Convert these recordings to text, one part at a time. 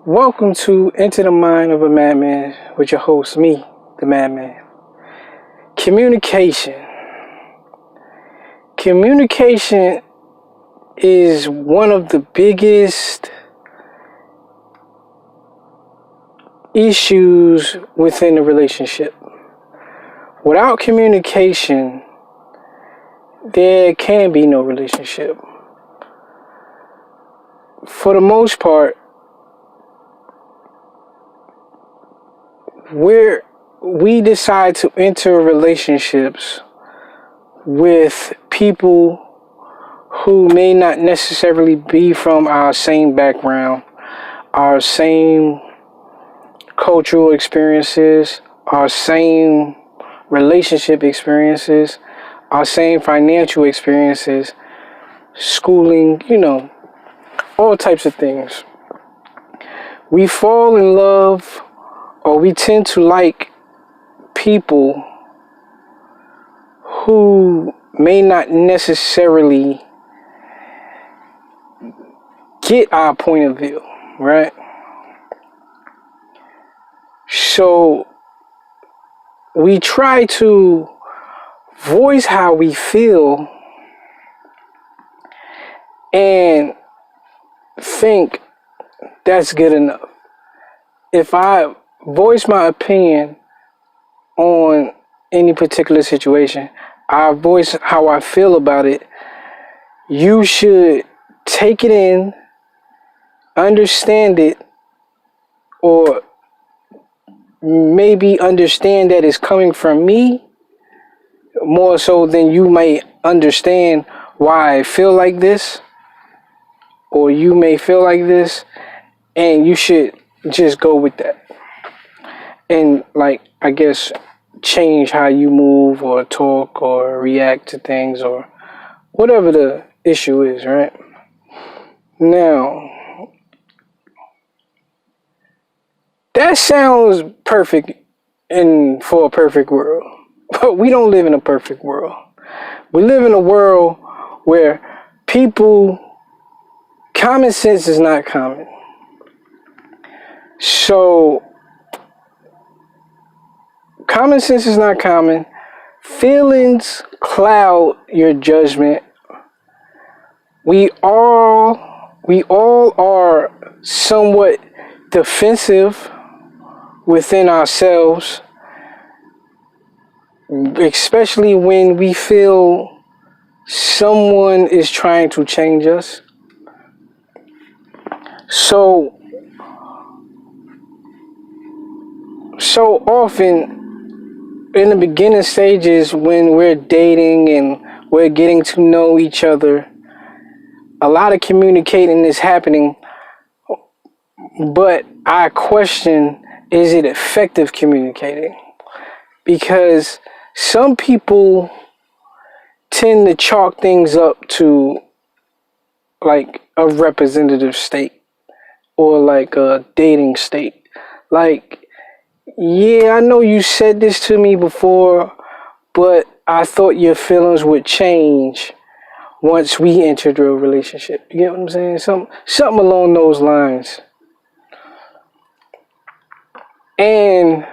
Welcome to Into the Mind of a Madman with your host, me, the Madman. Communication. Communication is one of the biggest issues within a relationship. Without communication, there can be no relationship. For the most part, we decide to enter relationships with people who may not necessarily be from our same background, our same cultural experiences, our same relationship experiences, our same financial experiences, schooling, all types of things. We fall in love, or we tend to like people who may not necessarily get our point of view, right? So we try to voice how we feel and think that's good enough. If I voice my opinion on any particular situation, I voice how I feel about it, you should take it in, understand it, or maybe understand that it's coming from me more so than you may understand why I feel like this, or you may feel like this, and you should just go with that. And I guess change how you move or talk or react to things or whatever the issue is, right? Now, that sounds perfect for a perfect world. But we don't live in a perfect world. We live in a world where common sense is not common. So, common sense is not common. Feelings cloud your judgment. We all are somewhat defensive within ourselves, especially when we feel someone is trying to change us. So often, in the beginning stages, when we're dating and we're getting to know each other, a lot of communicating is happening, but I question, is it effective communicating? Because some people tend to chalk things up to like a representative state or like a dating state. Yeah, I know you said this to me before, but I thought your feelings would change once we entered a relationship. You get what I'm saying? Something along those lines. And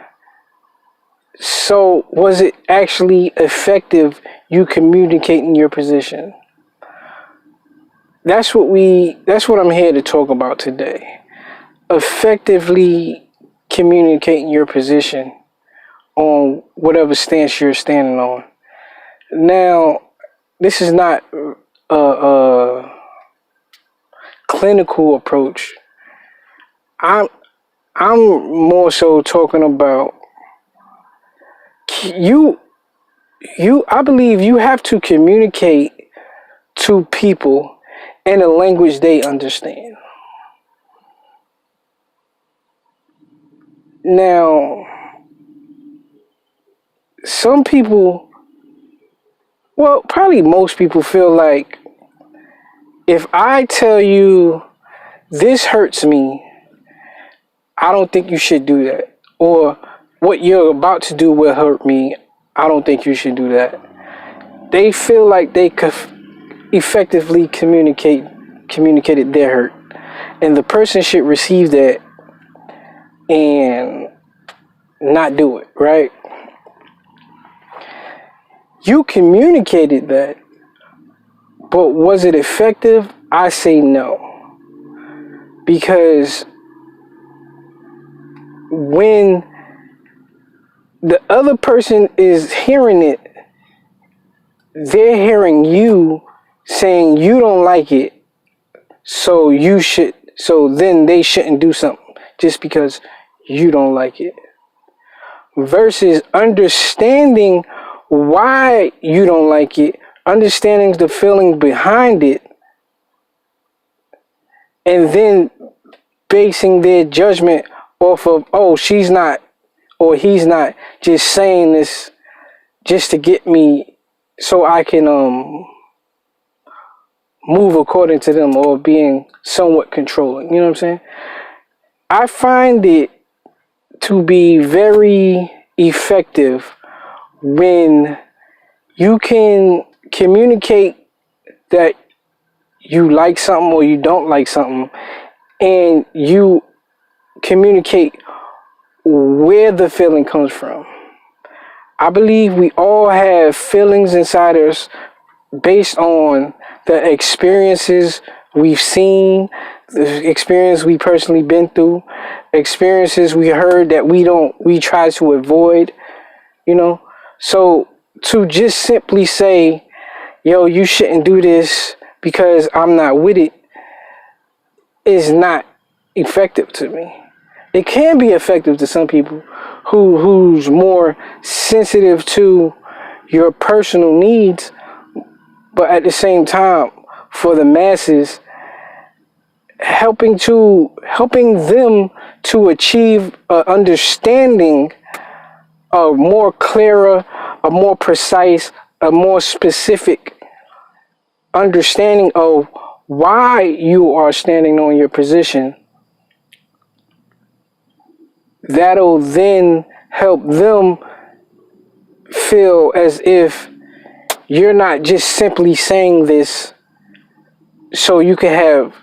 so, was it actually effective, you communicating your position? That's what I'm here to talk about today. Effectively communicating your position on whatever stance you're standing on. Now, this is not a clinical approach. I'm more so talking about I believe you have to communicate to people in a language they understand. Now, some people, well, probably most people feel like if I tell you this hurts me, I don't think you should do that. Or what you're about to do will hurt me, I don't think you should do that. They feel like they could effectively communicated their hurt. And the person should receive that and not do it, right? You communicated that, but was it effective? I say no. Because when the other person is hearing it, they're hearing you saying you don't like it, so then they shouldn't do something just because you don't like it. Versus understanding why you don't like it, understanding the feeling behind it, and then basing their judgment off of, oh, she's not or he's not just saying this just to get me so I can move according to them, or being somewhat controlling. You know what I'm saying? I find it to be very effective when you can communicate that you like something or you don't like something, and you communicate where the feeling comes from. I believe we all have feelings inside us based on the experiences we've seen, the experience we personally been through, experiences we heard that we try to avoid, you know. So to just simply say, yo, you shouldn't do this because I'm not with it, is not effective to me. It can be effective to some people who's more sensitive to your personal needs, but at the same time, for the masses, helping them to achieve an understanding, a more clearer, a more precise, a more specific understanding of why you are standing on your position. That'll then help them feel as if you're not just simply saying this so you can have,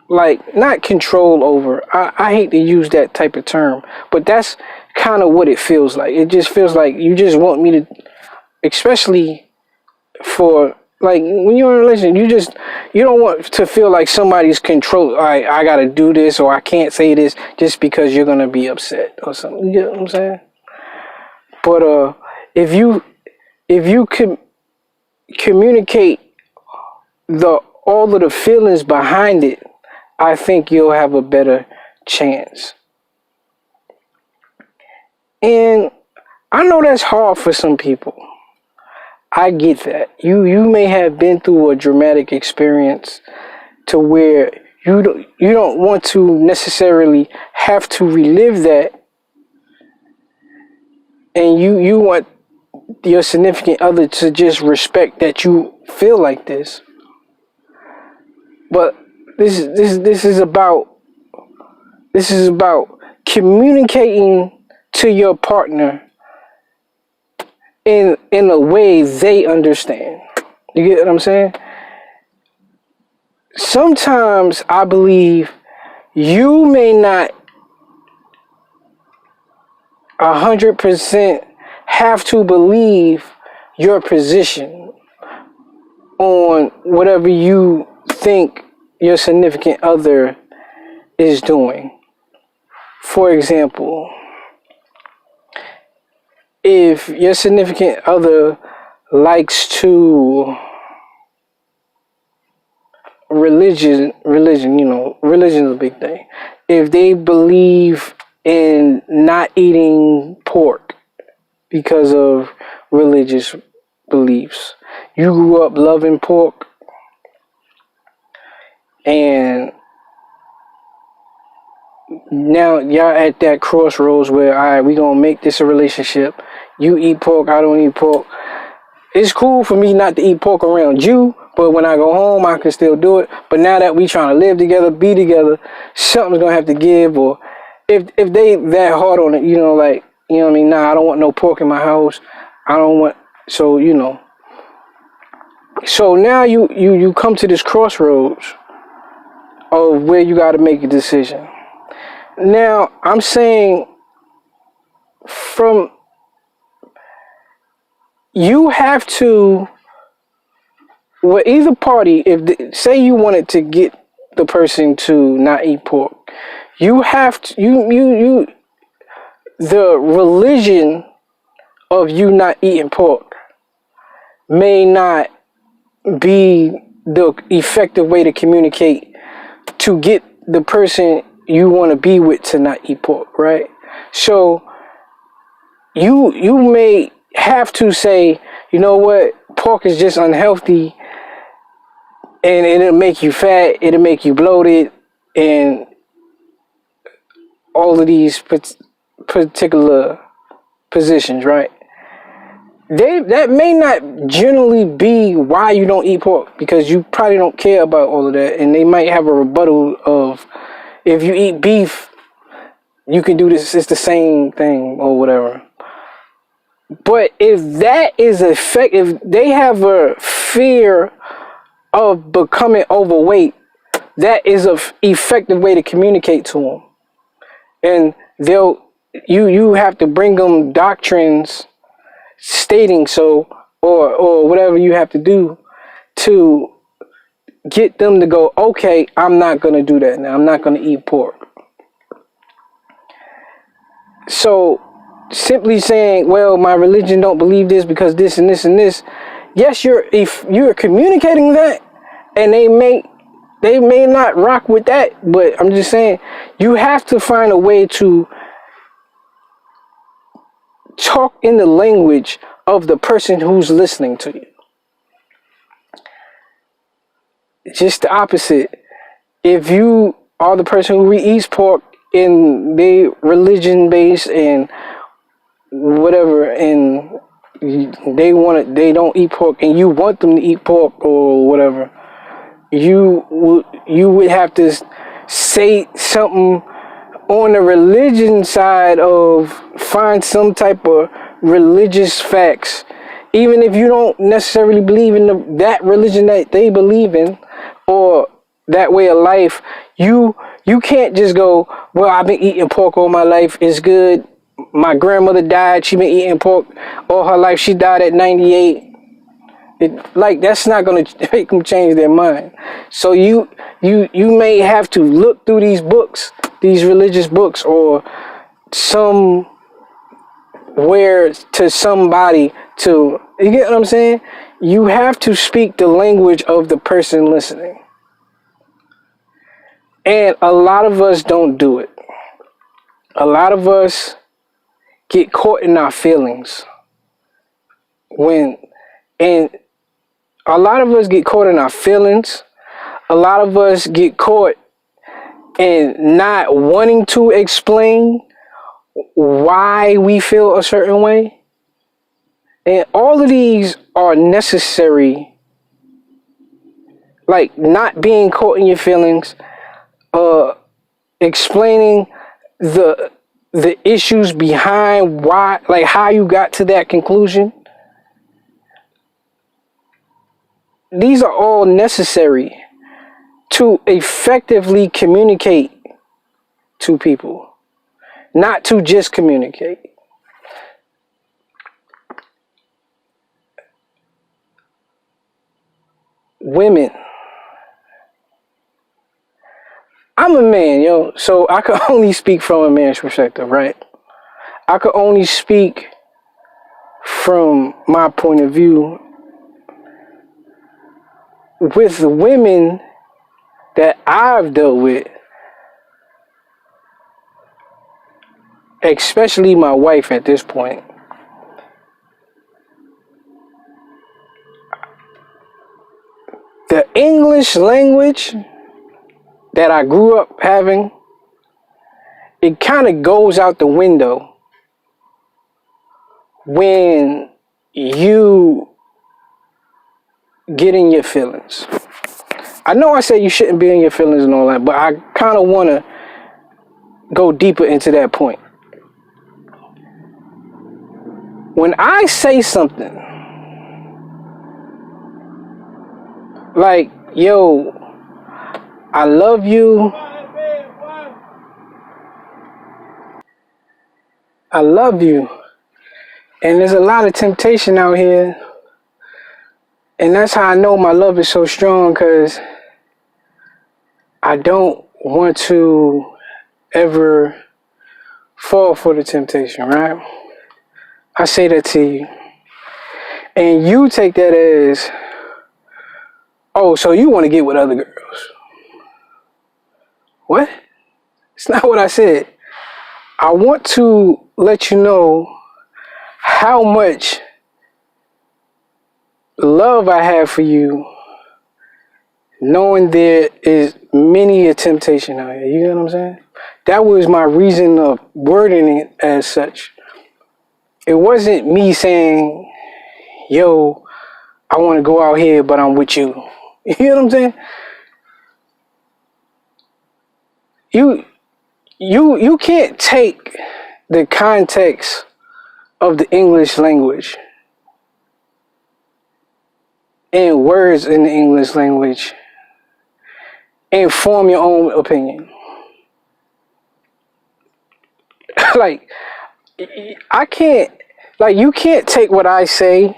like, not control over. I hate to use that type of term, but that's kind of what it feels like. It just feels like you just want me to, especially for, like, when you're in a relationship, you don't want to feel like somebody's control. All right, I gotta do this, or I can't say this just because you're gonna be upset or something. You get what I'm saying? But if you could communicate all of the feelings behind it, I think you'll have a better chance. And I know that's hard for some people. I get that. You may have been through a dramatic experience to where you don't want to necessarily have to relive that, and you want your significant other to just respect that you feel like this. But this is about communicating to your partner in a way they understand. You get what I'm saying? Sometimes I believe you may not 100% have to believe your position on whatever you think your significant other is doing. For example, if your significant other likes to religion, religion is a big thing. If they believe in not eating pork because of religious beliefs, you grew up loving pork, and now y'all at that crossroads where, all right, we gonna make this a relationship. You eat pork, I don't eat pork. It's cool for me not to eat pork around you, but when I go home, I can still do it. But now that we trying to live together, be together, something's gonna have to give. Or if they that hard on it, like, you know what I mean? Nah, I don't want no pork in my house. I don't want. So So now you come to this crossroads of where you got to make a decision. Now, I'm saying from you have to, well, either party, say you wanted to get the person to not eat pork, you have to, the religion of you not eating pork may not be the effective way to communicate to get the person you want to be with to not eat pork, right? So you may have to say, you know what, pork is just unhealthy, and it'll make you fat, it'll make you bloated, and all of these particular positions, right? That may not generally be why you don't eat pork, because you probably don't care about all of that, and they might have a rebuttal of, if you eat beef, you can do this, it's the same thing or whatever. But if that is if they have a fear of becoming overweight, that is an effective way to communicate to them. And you have to bring them doctrines stating so, or whatever you have to do to get them to go, okay, I'm not going to do that now. I'm not going to eat pork. So simply saying, well, my religion don't believe this because this and this and this. Yes, if you're communicating that, and they may not rock with that, but I'm just saying you have to find a way to talk in the language of the person who's listening to you. Just the opposite. If you are the person who eats pork and they religion based and whatever, and they don't eat pork, and you want them to eat pork or whatever, you would have to say something on the religion side of, find some type of religious facts, even if you don't necessarily believe in that religion that they believe in or that way of life. You can't just go, well, I've been eating pork all my life, it's good. My grandmother died, she been eating pork all her life, she died at 98. That's not going to make them change their mind. So you may have to look through these books, these religious books, or somewhere to somebody to, you get what I'm saying? You have to speak the language of the person listening. And a lot of us don't do it. A lot of us get caught in our feelings. A lot of us get caught in our feelings. A lot of us get caught in not wanting to explain why we feel a certain way. And all of these are necessary. Like not being caught in your feelings, explaining the issues behind why, like how you got to that conclusion. These are all necessary to effectively communicate to people, not to just communicate. Women. I'm a man, so I can only speak from a man's perspective, right? I could only speak from my point of view. With the women that I've dealt with, especially my wife at this point, the English language that I grew up having, it kind of goes out the window when you get in your feelings. I know I said you shouldn't be in your feelings and all that, but I kind of want to go deeper into that point. When I say something like, yo, I love you. I love you. And there's a lot of temptation out here. And that's how I know my love is so strong, because I don't want to ever fall for the temptation, right? I say that to you. And you take that as, oh, so you want to get with other girls. What? It's not what I said. I want to let you know how much love I have for you, knowing there is many a temptation out here. You know what I'm saying? That was my reason of wording it as such. It wasn't me saying, yo, I want to go out here, but I'm with you. You know what I'm saying? You can't take the context of the English language and words in the English language and form your own opinion. Like, I can't, like, you can't take what I say,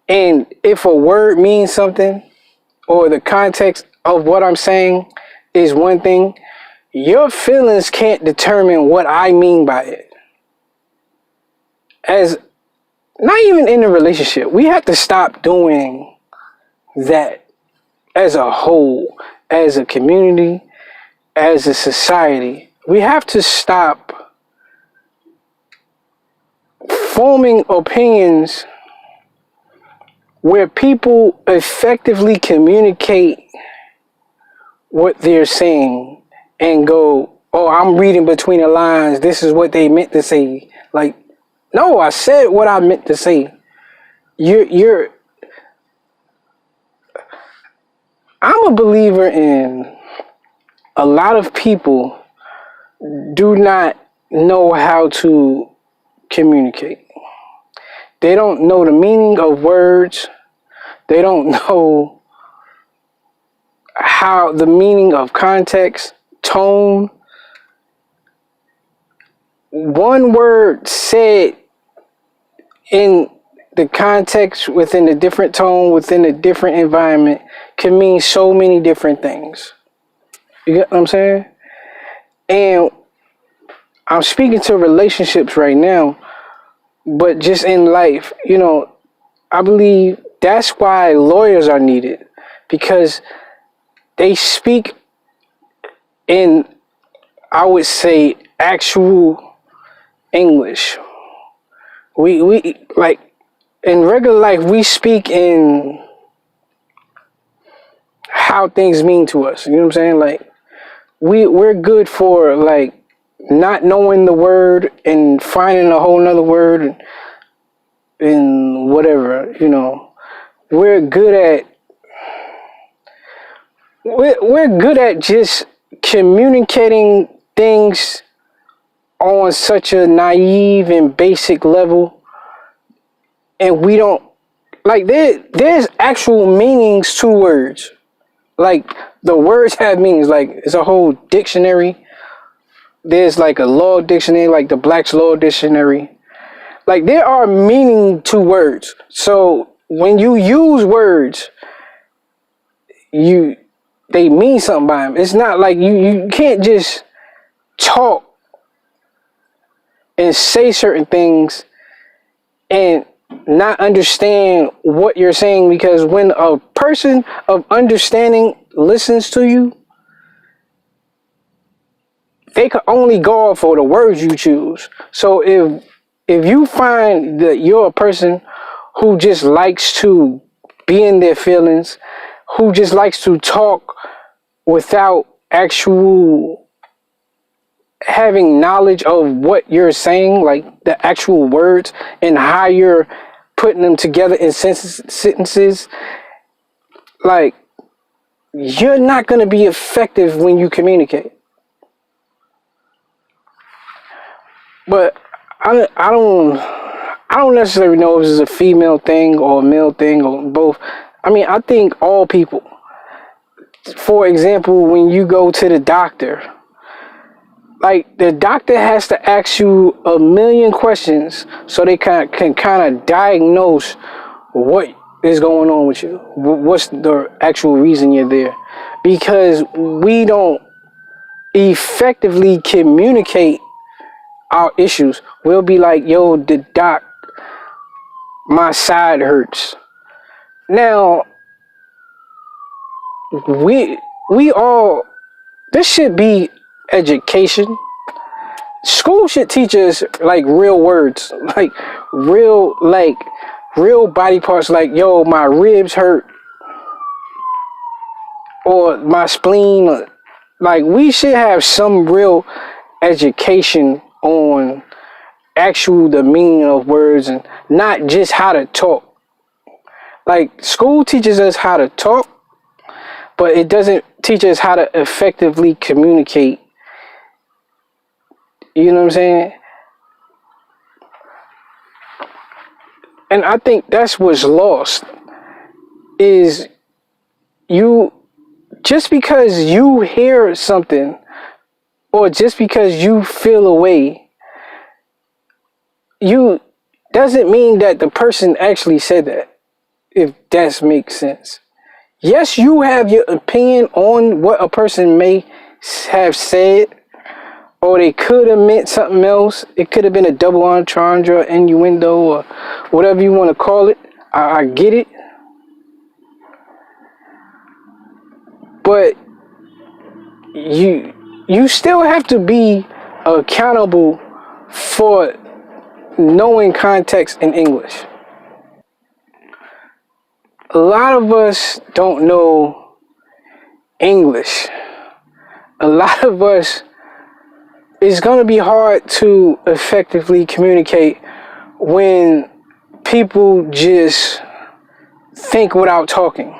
and if a word means something, or the context of what I'm saying is one thing, your feelings can't determine what I mean by it. As, not even in a relationship, we have to stop doing that as a whole, as a community, as a society. We have to stop forming opinions where people effectively communicate what they're saying and go, oh, I'm reading between the lines, this is what they meant to say. Like, no, I said what I meant to say. I'm a believer in a lot of people do not know how to communicate. They don't know the meaning of words. They don't know how the meaning of context, tone. One word said in the context, within a different tone, within a different environment, can mean so many different things. You get what I'm saying? And I'm speaking to relationships right now, but just in life, you know, I believe that's why lawyers are needed, because they speak in, I would say, actual English. We like, in regular life, we speak in how things mean to us. You know what I'm saying? Like, we're good for, like, not knowing the word and finding a whole nother word and whatever, you know. We're good at just communicating things on such a naive and basic level, and we don't, like, there's actual meanings to words. Like, the words have meanings. Like, it's a whole dictionary. There's like a law dictionary, like the Black's Law Dictionary. Like, there are meaning to words. So when you use words, they mean something by them. It's not like you can't just talk and say certain things and not understand what you're saying, because when a person of understanding listens to you, they can only go for the words you choose. So if you find that you're a person who just likes to be in their feelings, who just likes to talk without actual having knowledge of what you're saying, like the actual words and how you're putting them together in sentences, like, you're not going to be effective when you communicate. But I don't necessarily know if this is a female thing or a male thing or both. I mean, I think all people, for example, when you go to the doctor, like the doctor has to ask you a million questions so they can kind of diagnose what is going on with you. What's the actual reason you're there? Because we don't effectively communicate our issues. We'll be like, yo, the doc, my side hurts. Now, we all, this should be education. School should teach us like real words, real like real body parts, like, yo, my ribs hurt or my spleen. Like, we should have some real education on actual the meaning of words and not just how to talk. Like, school teaches us how to talk, but it doesn't teach us how to effectively communicate. You know what I'm saying? And I think that's what's lost, is you, just because you hear something or just because you feel a way, you doesn't mean that the person actually said that, if that makes sense. Yes, you have your opinion on what a person may have said, or they could have meant something else. It could have been a double entendre, innuendo, or whatever you want to call it. I get it. But you still have to be accountable for knowing context in English. A lot of us don't know English. A lot of us, it's going to be hard to effectively communicate when people just think without talking.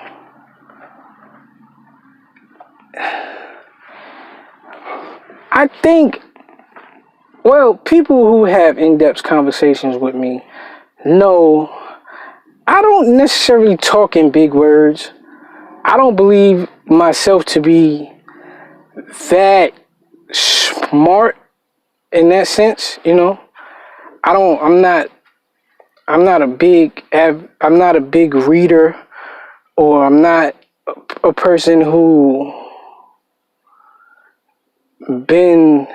I think, well, people who have in-depth conversations with me know I don't necessarily talk in big words. I don't believe myself to be that smart in that sense, you know. I'm not a big reader, or I'm not a person who been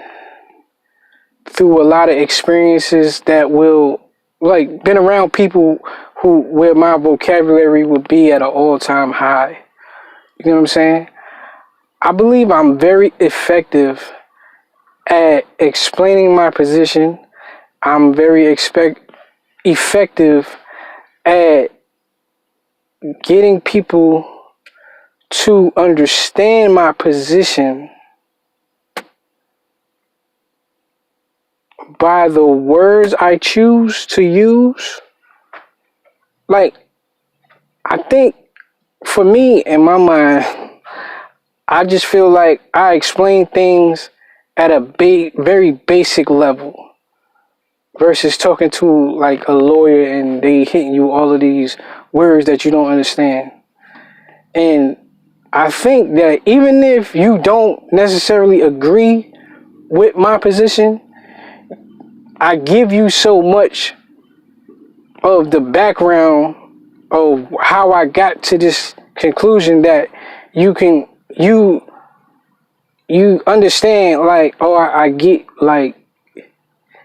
through a lot of experiences that will, like, been around people where my vocabulary would be at an all-time high. You know what I'm saying? I believe I'm very effective at explaining my position. I'm very effective at getting people to understand my position by the words I choose to use. Like, I think for me, in my mind, I just feel like I explain things at a very basic level versus talking to like a lawyer and they hitting you all of these words that you don't understand. And I think that even if you don't necessarily agree with my position, I give you so much of the background of how I got to this conclusion that you understand, like, oh, I get, like,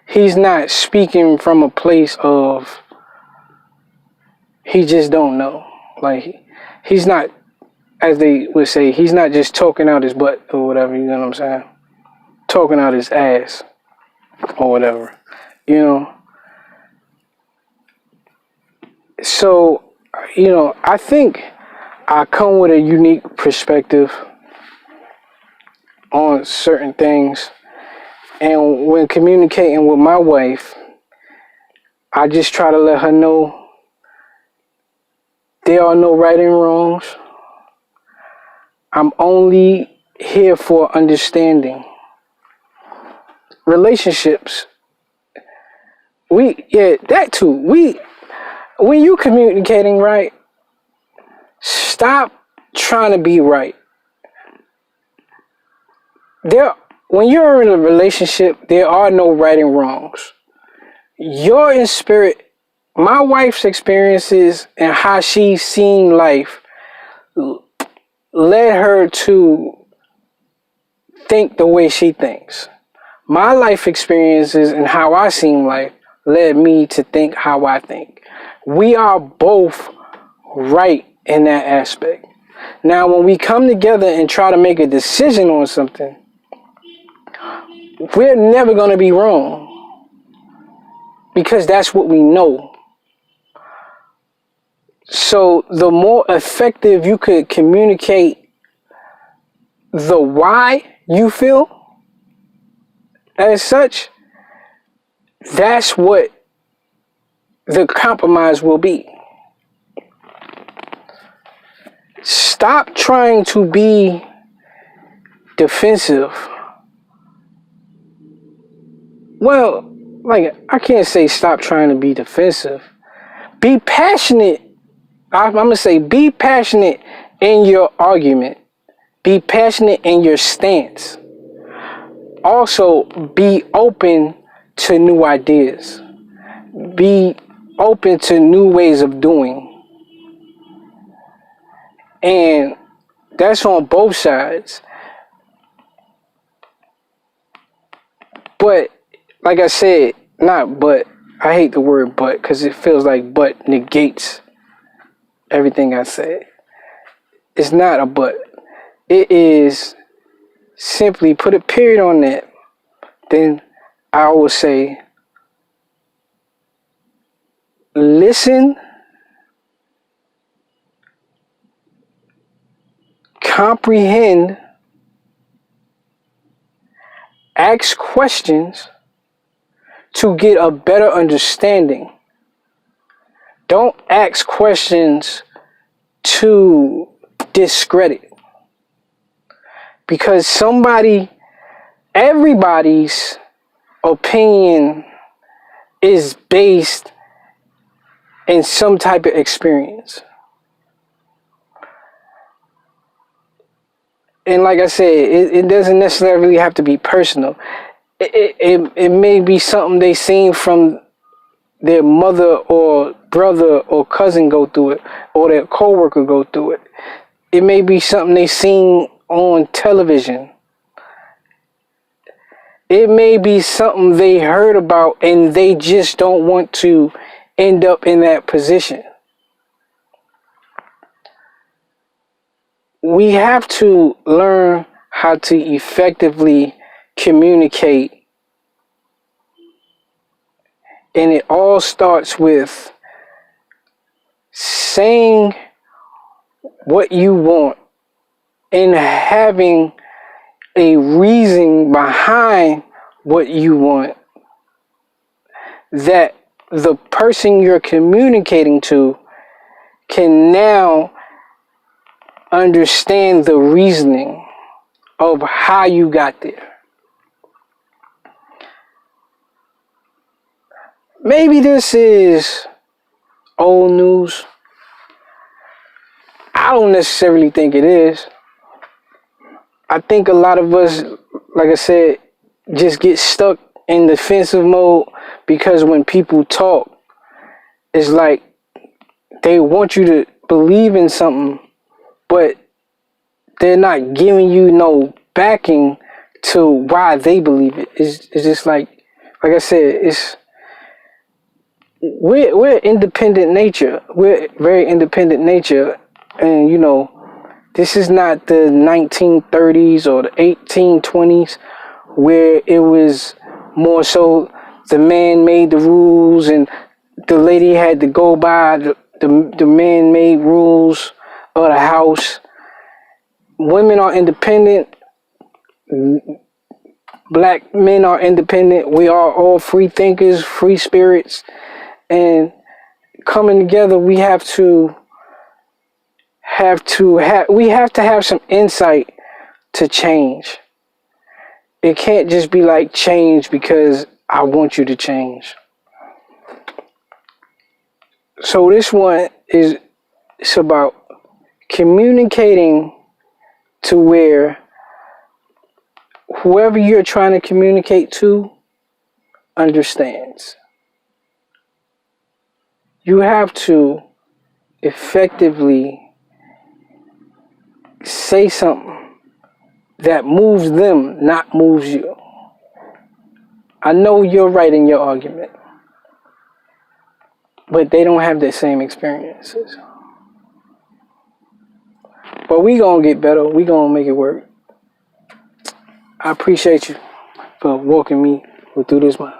he's not speaking from a place of he just don't know. Like, he's not, as they would say, he's not just talking out his butt or whatever, you know what I'm saying? Talking out his ass or whatever, you know? So, you know, I think I come with a unique perspective on certain things. And when communicating with my wife, I just try to let her know there are no right and wrongs. I'm only here for understanding. Relationships, that too. When you communicating right, stop trying to be right. there, when you're in a relationship, there are no right and wrongs. You're in spirit. My wife's experiences and how she's seen life led her to think the way she thinks. My life experiences and how I seen life led me to think how I think. We are both right in that aspect. Now, when we come together and try to make a decision on something, we're never going to be wrong because that's what we know. So the more effective you could communicate the why you feel as such, that's what the compromise will be. Stop trying to be defensive. Well, like, I can't say stop trying to be defensive. Be passionate. I'm going to say be passionate in your argument. Be passionate in your stance. Also, be open to new ideas. Be open to new ways of doing. And that's on both sides. But, like I said, not but. I hate the word but because it feels like but negates everything I said. It's not a but. It is simply put a period on that. Then I will say, listen, comprehend, ask questions to get a better understanding. Don't ask questions to discredit. Because everybody's opinion is based in some type of experience. And like I said, it doesn't necessarily have to be personal. It may be something they seen from their mother or brother or cousin go through it, or their coworker go through it. It may be something they seen on television. It may be something they heard about and they just don't want to end up in that position. We have to learn how to effectively communicate. And it all starts with saying what you want and having a reason behind what you want that the person you're communicating to can now understand the reasoning of how you got there. Maybe this is old news. I don't necessarily think it is. I think a lot of us, like I said, just get stuck in defensive mode because when people talk, it's like they want you to believe in something, but they're not giving you no backing to why they believe it. It's just like I said, we're independent nature. We're very independent nature, and this is not the 1930s or the 1820s where it was more so the man made the rules and the lady had to go by the man-made rules of the house. Women are independent. Black men are independent. We are all free thinkers, free spirits. And coming together, we have to have some insight to change. It can't just be like change because I want you to change. So this one it's about communicating to where whoever you're trying to communicate to understands. You have to effectively say something that moves them, not moves you. I know you're right in your argument, but they don't have the same experiences. But we gonna get better. We gonna make it work. I appreciate you for walking me through this one.